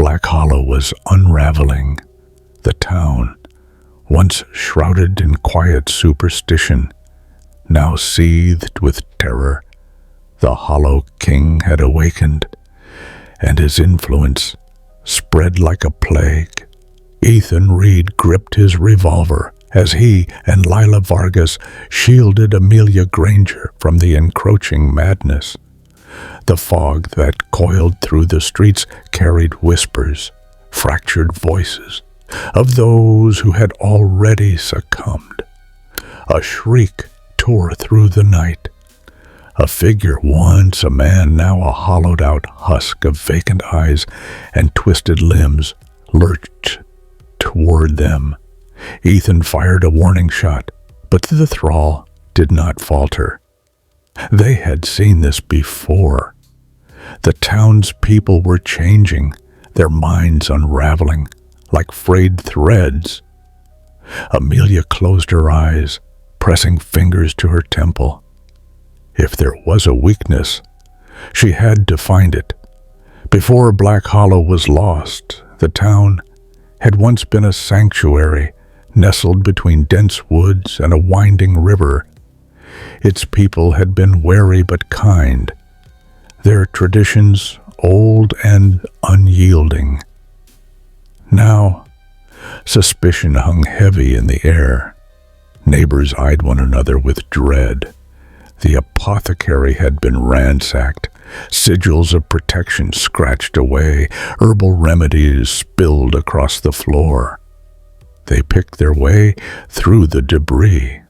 Black Hollow was unraveling. The town, once shrouded in quiet superstition, now seethed with terror. The Hollow King had awakened, and his influence spread like a plague. Ethan Reed gripped his revolver as he and Lila Vargas shielded Amelia Granger from the encroaching madness. The fog that coiled through the streets carried whispers, fractured voices of those who had already succumbed. A shriek tore through the night. A figure, once a man, now a hollowed-out husk of vacant eyes and twisted limbs, lurched toward them. Ethan fired a warning shot, but the thrall did not falter. They had seen this before. The townspeople were changing, their minds unraveling like frayed threads. Amelia closed her eyes, pressing fingers to her temple. If there was a weakness, she had to find it. Before Black Hollow was lost, the town had once been a sanctuary nestled between dense woods and a winding river. Its people had been wary but kind, their traditions old and unyielding. Now, suspicion hung heavy in the air. Neighbors eyed one another with dread. The apothecary had been ransacked, sigils of protection scratched away, herbal remedies spilled across the floor. They picked their way through the debris.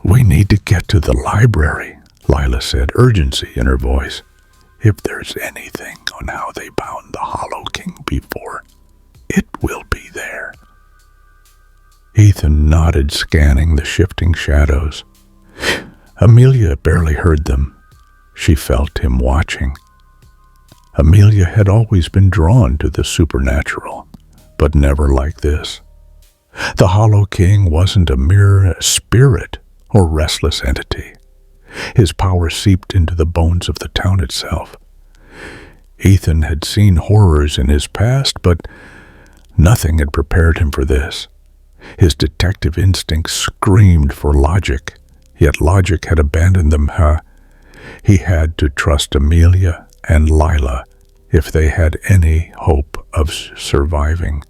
"We need to get to the library," Lila said, urgency in her voice. "If there's anything on how they bound the Hollow King before, it will be there." Ethan nodded, scanning the shifting shadows. Amelia barely heard them. She felt him watching. Amelia had always been drawn to the supernatural, but never like this. The Hollow King wasn't a mere spirit or restless entity. His power seeped into the bones of the town itself. Ethan had seen horrors in his past, but nothing had prepared him for this. His detective instinct screamed for logic, yet logic had abandoned them. He had to trust Amelia and Lila if they had any hope of surviving.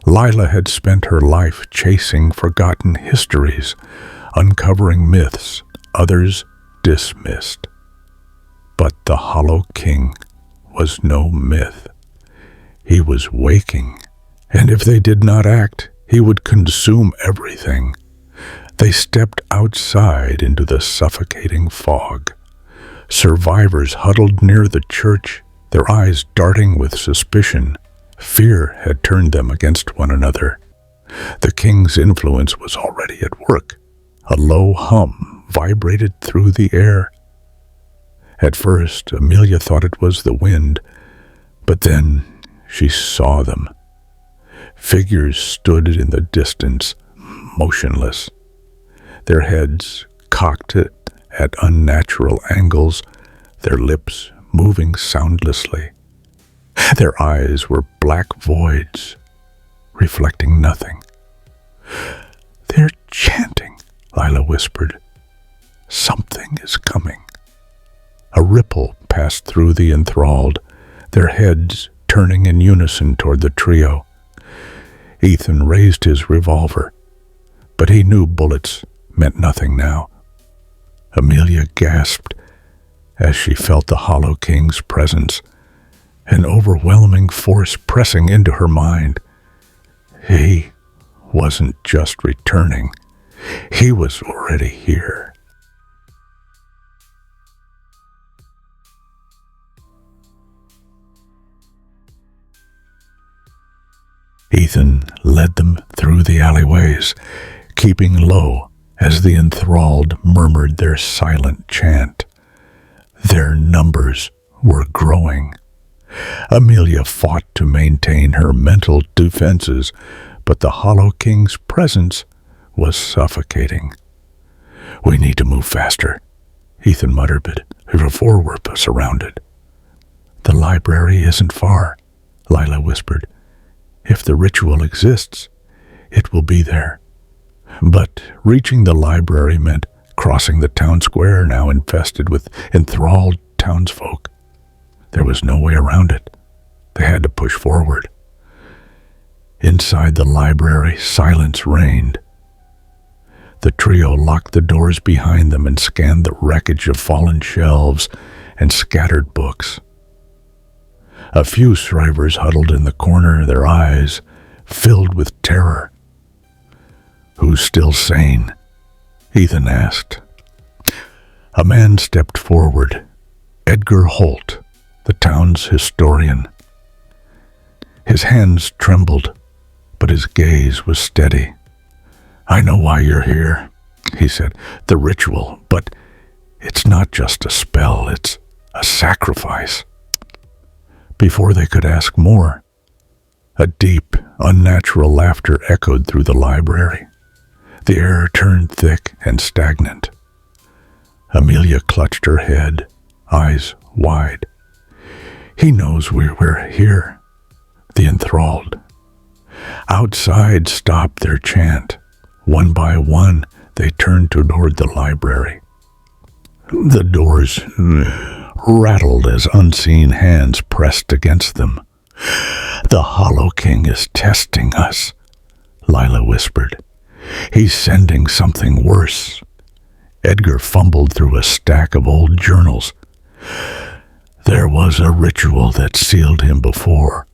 Lila had spent her life chasing forgotten histories, uncovering myths others dismissed. But the Hollow King was no myth. He was waking, and if they did not act, he would consume everything. They stepped outside into the suffocating fog. Survivors huddled near the church, their eyes darting with suspicion. Fear had turned them against one another. The king's influence was already at work. A low hum vibrated through the air. At first, Amelia thought it was the wind, but then she saw them. Figures stood in the distance, motionless, their heads cocked at unnatural angles, their lips moving soundlessly. Their eyes were black voids, reflecting nothing. "They're chanting," Lila whispered. "Something is coming." A ripple passed through the enthralled, their heads turning in unison toward the trio. Ethan raised his revolver, but he knew bullets meant nothing now. Amelia gasped as she felt the Hollow King's presence, an overwhelming force pressing into her mind. He wasn't just returning, he was already here. Ethan led them through the alleyways, keeping low as the enthralled murmured their silent chant. Their numbers were growing. Amelia fought to maintain her mental defenses, but the Hollow King's presence was suffocating. "We need to move faster," Ethan muttered, before we're surrounded. "The library isn't far," Lila whispered. "If the ritual exists, it will be there." But reaching the library meant crossing the town square, now infested with enthralled townsfolk. There was no way around it. They had to push forward. Inside the library, silence reigned. The trio locked the doors behind them and scanned the wreckage of fallen shelves and scattered books. A few survivors huddled in the corner, their eyes filled with terror. "Who's still sane?" Ethan asked. A man stepped forward, Edgar Holt, the town's historian. His hands trembled, but his gaze was steady. "I know why you're here," he said. "The ritual, but it's not just a spell, it's a sacrifice." Before they could ask more, a deep, unnatural laughter echoed through the library. The air turned thick and stagnant. Amelia clutched her head, eyes wide. "He knows we're here," the enthralled. Outside stopped their chant. One by one, they turned toward the library. The doors rattled as unseen hands pressed against them. "The Hollow King is testing us," Lila whispered. "He's sending something worse." Edgar fumbled through a stack of old journals. "There was a ritual that sealed him before,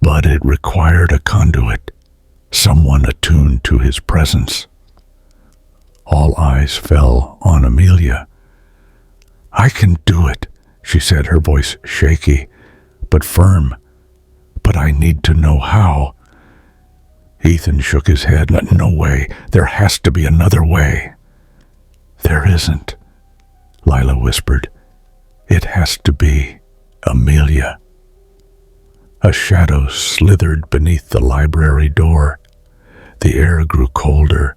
but it required a conduit, someone attuned to his presence." All eyes fell on Amelia. "I can do it," she said, her voice shaky but firm. "But I need to know how." Ethan shook his head. "No way. There has to be another way." "There isn't," Lila whispered. "It has to be Amelia." A shadow slithered beneath the library door. The air grew colder.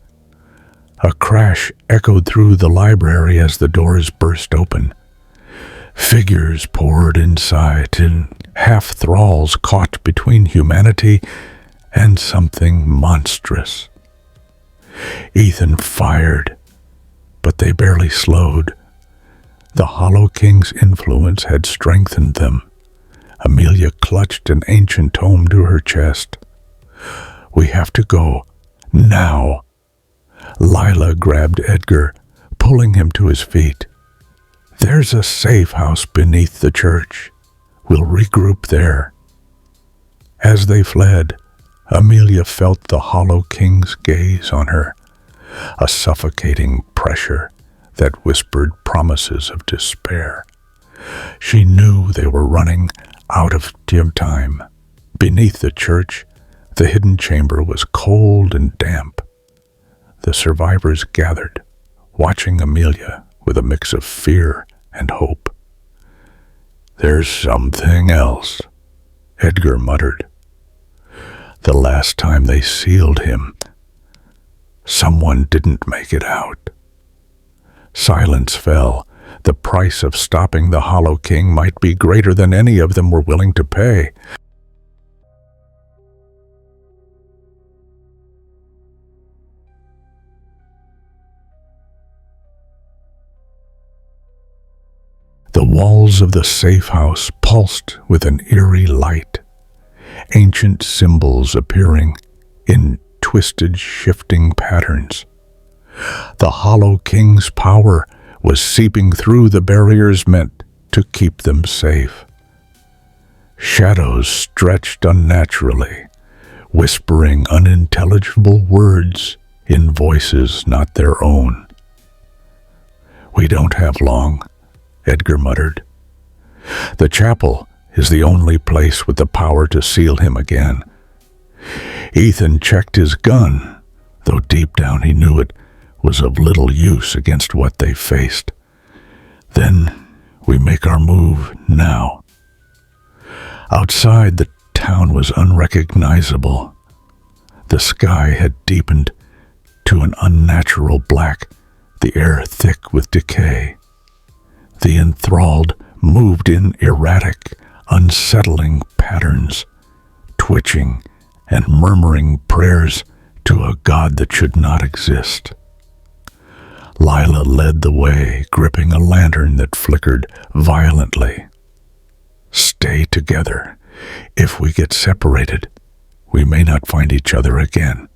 A crash echoed through the library as the doors burst open. Figures poured inside, in half-thralls caught between humanity and something monstrous. Ethan fired, but they barely slowed. The Hollow King's influence had strengthened them. Amelia clutched an ancient tome to her chest. "We have to go, now." Lila grabbed Edgar, pulling him to his feet. "There's a safe house beneath the church. We'll regroup there." As they fled, Amelia felt the Hollow King's gaze on her, a suffocating pressure that whispered promises of despair. She knew they were running out of time. Beneath the church, the hidden chamber was cold and damp. The survivors gathered, watching Amelia with a mix of fear and hope. "There's something else," Edgar muttered. "The last time they sealed him, someone didn't make it out." Silence fell. The price of stopping the Hollow King might be greater than any of them were willing to pay. The walls of the safe house pulsed with an eerie light, ancient symbols appearing in twisted, shifting patterns. The Hollow King's power was seeping through the barriers meant to keep them safe. Shadows stretched unnaturally, whispering unintelligible words in voices not their own. "We don't have long," Edgar muttered. "The chapel is the only place with the power to seal him again." Ethan checked his gun, though deep down he knew it was of little use against what they faced. "Then we make our move now." Outside, the town was unrecognizable. The sky had deepened to an unnatural black, the air thick with decay. The enthralled moved in erratic, unsettling patterns, twitching and murmuring prayers to a god that should not exist. Lila led the way, gripping a lantern that flickered violently. "Stay together. If we get separated, we may not find each other again."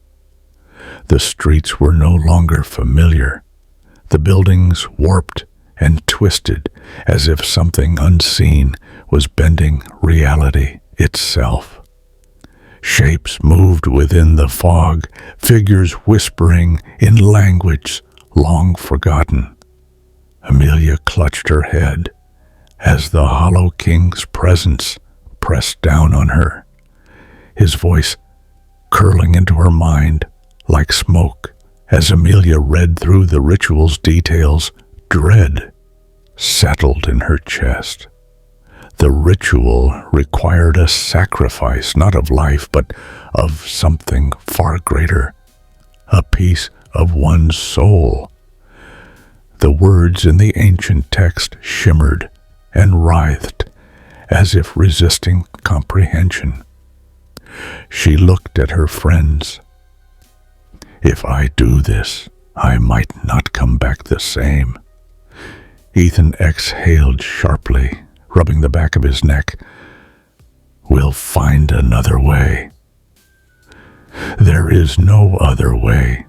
The streets were no longer familiar. The buildings warped and twisted as if something unseen was bending reality itself. Shapes moved within the fog, figures whispering in language long forgotten. Amelia clutched her head as the Hollow King's presence pressed down on her, his voice curling into her mind like smoke. As Amelia read through the ritual's details, dread settled in her chest. The ritual required a sacrifice, not of life, but of something far greater, a piece of one's soul. The words in the ancient text shimmered and writhed, as if resisting comprehension. She looked at her friends. "If I do this, I might not come back the same." Ethan exhaled sharply, rubbing the back of his neck. "We'll find another way." "There is no other way,"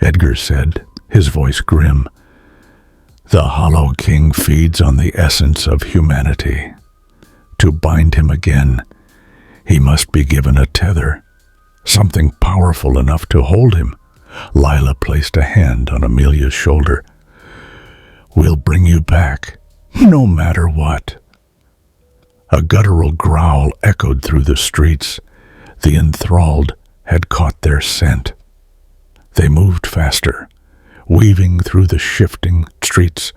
Edgar said, his voice grim. "The Hollow King feeds on the essence of humanity. To bind him again, he must be given a tether, something powerful enough to hold him." Lila placed a hand on Amelia's shoulder. "We'll bring you back, no matter what." A guttural growl echoed through the streets. The enthralled had caught their scent. They moved faster, weaving through the shifting streets,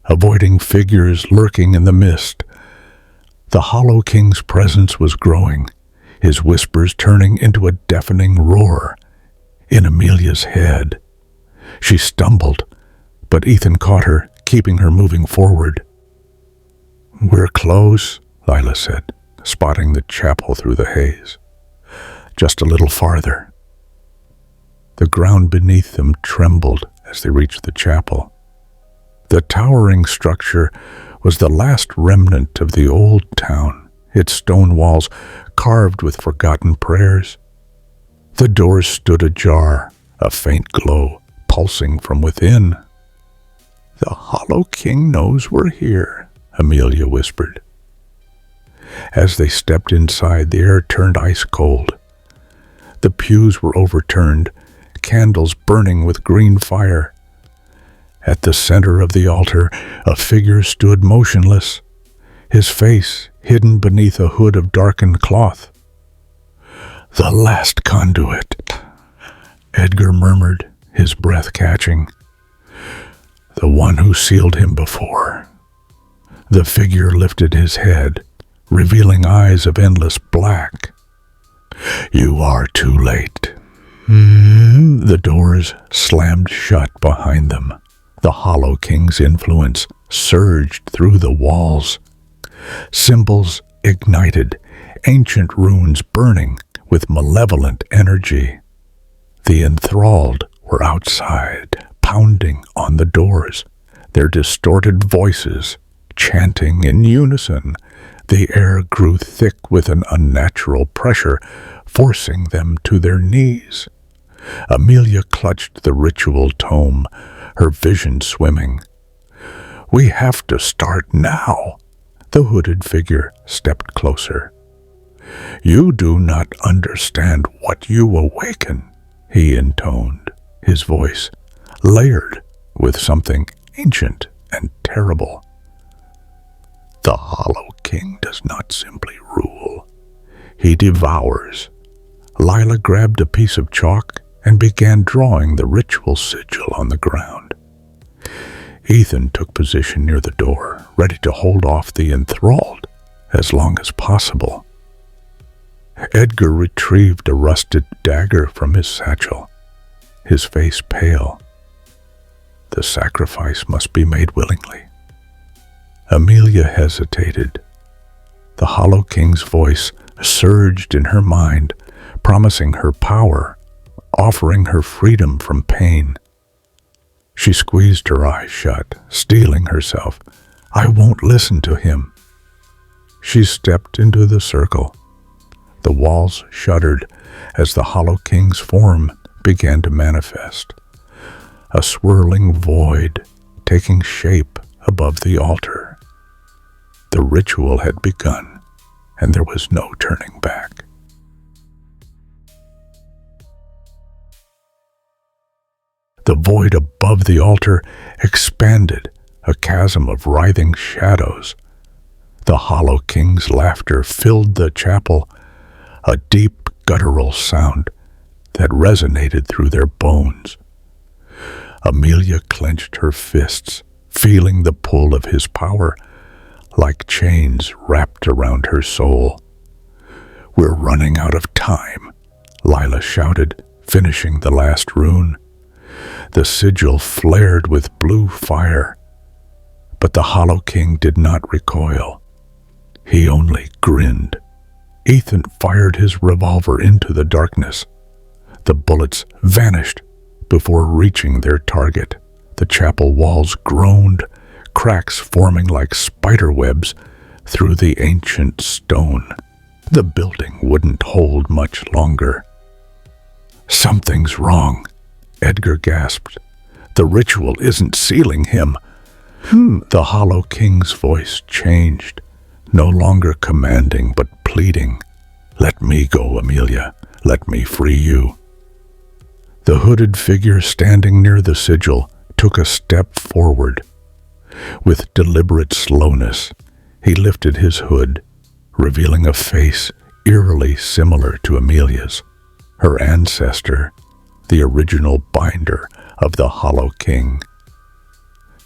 avoiding figures lurking in the mist. The Hollow King's presence was growing, his whispers turning into a deafening roar. In Amelia's head, she stumbled, but Ethan caught her, keeping her moving forward. "We're close," Lila said, spotting the chapel through the haze. "Just a little farther." The ground beneath them trembled as they reached the chapel. The towering structure was the last remnant of the old town, its stone walls carved with forgotten prayers. The doors stood ajar, a faint glow pulsing from within. "The Hollow King knows we're here," Amelia whispered. As they stepped inside, the air turned ice cold. The pews were overturned, candles burning with green fire. At the center of the altar, a figure stood motionless, his face hidden beneath a hood of darkened cloth. "The last conduit," Edgar murmured, his breath catching. "The one who sealed him before." The figure lifted his head, revealing eyes of endless black. "You are too late." The doors slammed shut behind them. The Hollow King's influence surged through the walls. Symbols ignited, ancient runes burning with malevolent energy. The enthralled were outside, pounding on the doors, their distorted voices chanting in unison. The air grew thick with an unnatural pressure, forcing them to their knees. Amelia clutched the ritual tome, her vision swimming. "We have to start now." The hooded figure stepped closer. "You do not understand what you awaken," he intoned, his voice layered with something ancient and terrible. "The Hollow King does not simply rule. He devours." Lila grabbed a piece of chalk and began drawing the ritual sigil on the ground. Ethan took position near the door, ready to hold off the enthralled as long as possible. Edgar retrieved a rusted dagger from his satchel, his face pale. The sacrifice must be made willingly. Amelia hesitated. The Hollow King's voice surged in her mind, promising her power, offering her freedom from pain. She squeezed her eyes shut, steeling herself. I won't listen to him. She stepped into the circle. The walls shuddered as the Hollow King's form began to manifest. A swirling void taking shape above the altar. The ritual had begun, and there was no turning back. The void above the altar expanded, a chasm of writhing shadows. The Hollow King's laughter filled the chapel, a deep guttural sound that resonated through their bones. Amelia clenched her fists, feeling the pull of his power like chains wrapped around her soul. We're running out of time, Lila shouted, finishing the last rune. The sigil flared with blue fire, but the Hollow King did not recoil. He only grinned. Ethan fired his revolver into the darkness. The bullets vanished before reaching their target. The chapel walls groaned, cracks forming like spider webs through the ancient stone. The building wouldn't hold much longer. Something's wrong, Edgar gasped. The ritual isn't sealing him. The Hollow King's voice changed, no longer commanding but pleading. Let me go, Amelia. Let me free you. The hooded figure standing near the sigil took a step forward. With deliberate slowness, he lifted his hood, revealing a face eerily similar to Amelia's, her ancestor, the original binder of the Hollow King.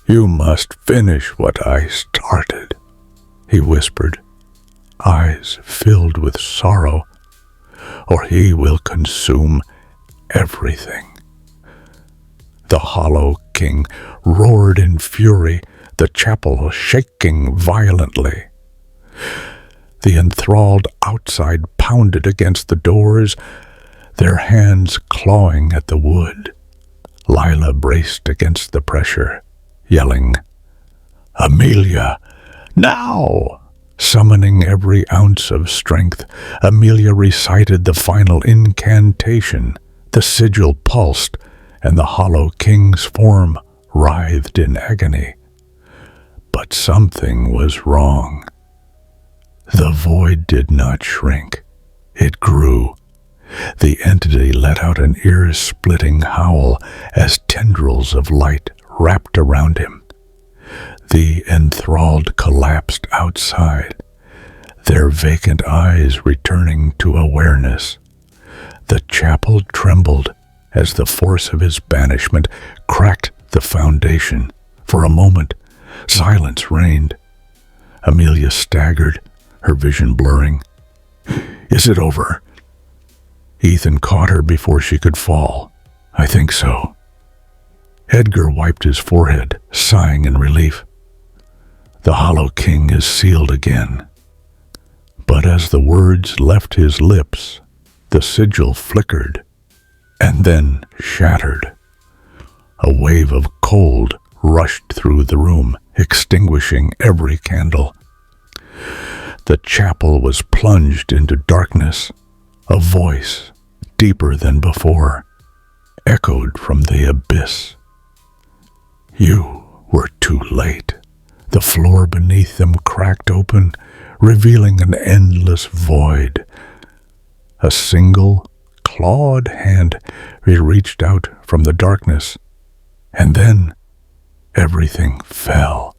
You must finish what I started, he whispered, eyes filled with sorrow, or he will consume everything. The Hollow King roared in fury, the chapel shaking violently. The enthralled outside pounded against the doors, their hands clawing at the wood. Lila braced against the pressure, yelling, Amelia, now! Summoning every ounce of strength, Amelia recited the final incantation. The sigil pulsed, and the Hollow King's form writhed in agony. But something was wrong. The void did not shrink. It grew. The entity let out an ear-splitting howl as tendrils of light wrapped around him. The enthralled collapsed outside, their vacant eyes returning to awareness. The chapel trembled as the force of his banishment cracked the foundation. For a moment, silence reigned. Amelia staggered, her vision blurring. Is it over? Ethan caught her before she could fall. I think so. Edgar wiped his forehead, sighing in relief. The Hollow King is sealed again. But as the words left his lips, the sigil flickered and then shattered. A wave of cold rushed through the room, extinguishing every candle. The chapel was plunged into darkness. A voice, deeper than before, echoed from the abyss. You were too late. The floor beneath them cracked open, revealing an endless void. A single, clawed hand reached out from the darkness, and then everything fell.